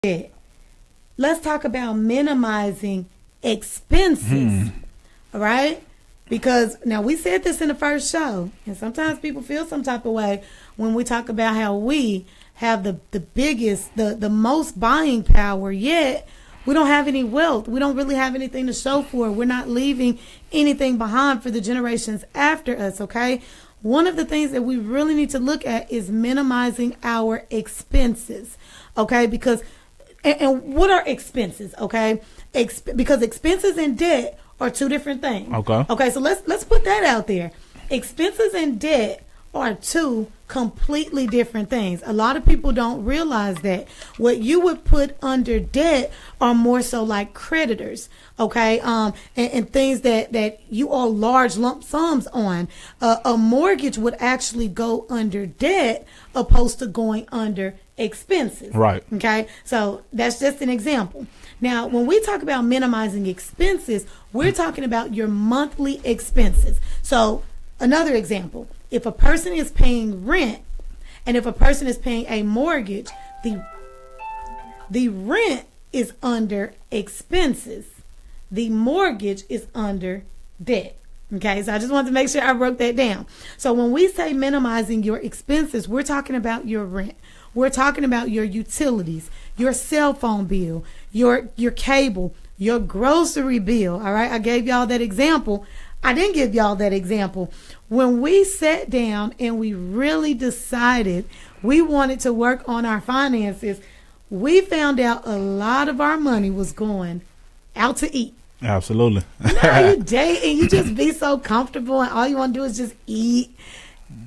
debt. Let's talk about minimizing expenses. All right? Because now we said this in the first show, and sometimes people feel some type of way when we talk about how we have the biggest, the most buying power, yet we don't have any wealth. We don't really have anything to show for it. We're not leaving anything behind for the generations after us, okay? One of the things that we really need to look at is minimizing our expenses, okay? Because, and what are expenses, okay? Because expenses and debt are two different things. Okay, so let's put that out there. Expenses and debt are two completely different things. A lot of people don't realize that. What you would put under debt are more so like creditors, okay, and things that you owe large lump sums on. A mortgage would actually go under debt opposed to going under expenses. Right. Okay, so that's just an example. Now, when we talk about minimizing expenses, we're talking about your monthly expenses. So another example, if a person is paying rent and if a person is paying a mortgage, the rent is under expenses. The mortgage is under debt. Okay, so I just wanted to make sure I broke that down. So when we say minimizing your expenses, we're talking about your rent. We're talking about your utilities, your cell phone bill, your cable, your grocery bill. All right, I gave y'all that example. I didn't give y'all that example. When we sat down and we really decided we wanted to work on our finances, we found out a lot of our money was going out to eat. Absolutely. You know how you date and you just be so comfortable and all you want to do is just eat.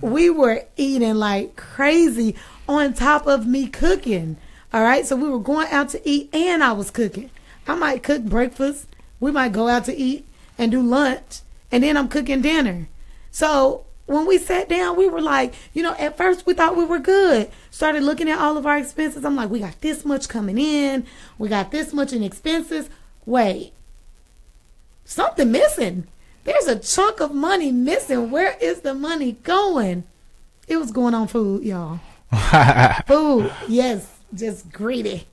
We were eating like crazy on top of me cooking. All right, so we were going out to eat and I was cooking. I might cook breakfast. We might go out to eat and do lunch, and then I'm cooking dinner. So when we sat down, we were like, at first we thought we were good. Started looking at all of our expenses. I'm like, we got this much coming in. We got this much in expenses. Wait, something missing. There's a chunk of money missing. Where is the money going? It was going on food, y'all. Food, yes, just greedy.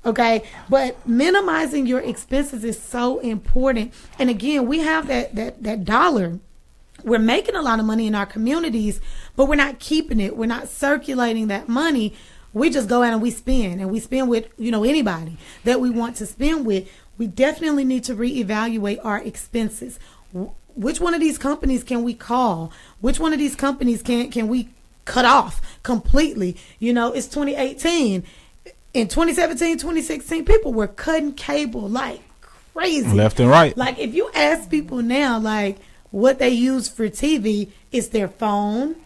Okay, but minimizing your expenses is so important. And again, we have that dollar. We're making a lot of money in our communities, but we're not keeping it. We're not circulating that money. We just go out and we spend with, anybody that we want to spend with. We definitely need to reevaluate our expenses. Which one of these companies can we call? Which one of these companies can we cut off completely? It's 2018. In 2017, 2016, people were cutting cable like crazy. Left and right. Like if you ask people now, like what they use for TV, it's their phone.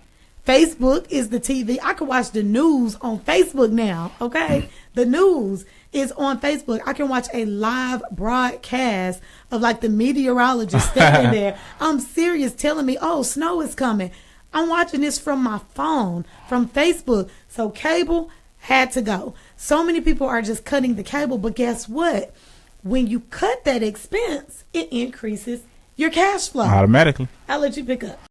Facebook is the TV. I can watch the news on Facebook now, okay? The news is on Facebook. I can watch a live broadcast of like the meteorologist standing there. I'm serious, telling me, oh, snow is coming. I'm watching this from my phone, from Facebook. So cable had to go. So many people are just cutting the cable, but guess what? When you cut that expense, it increases your cash flow. Automatically. I'll let you pick up.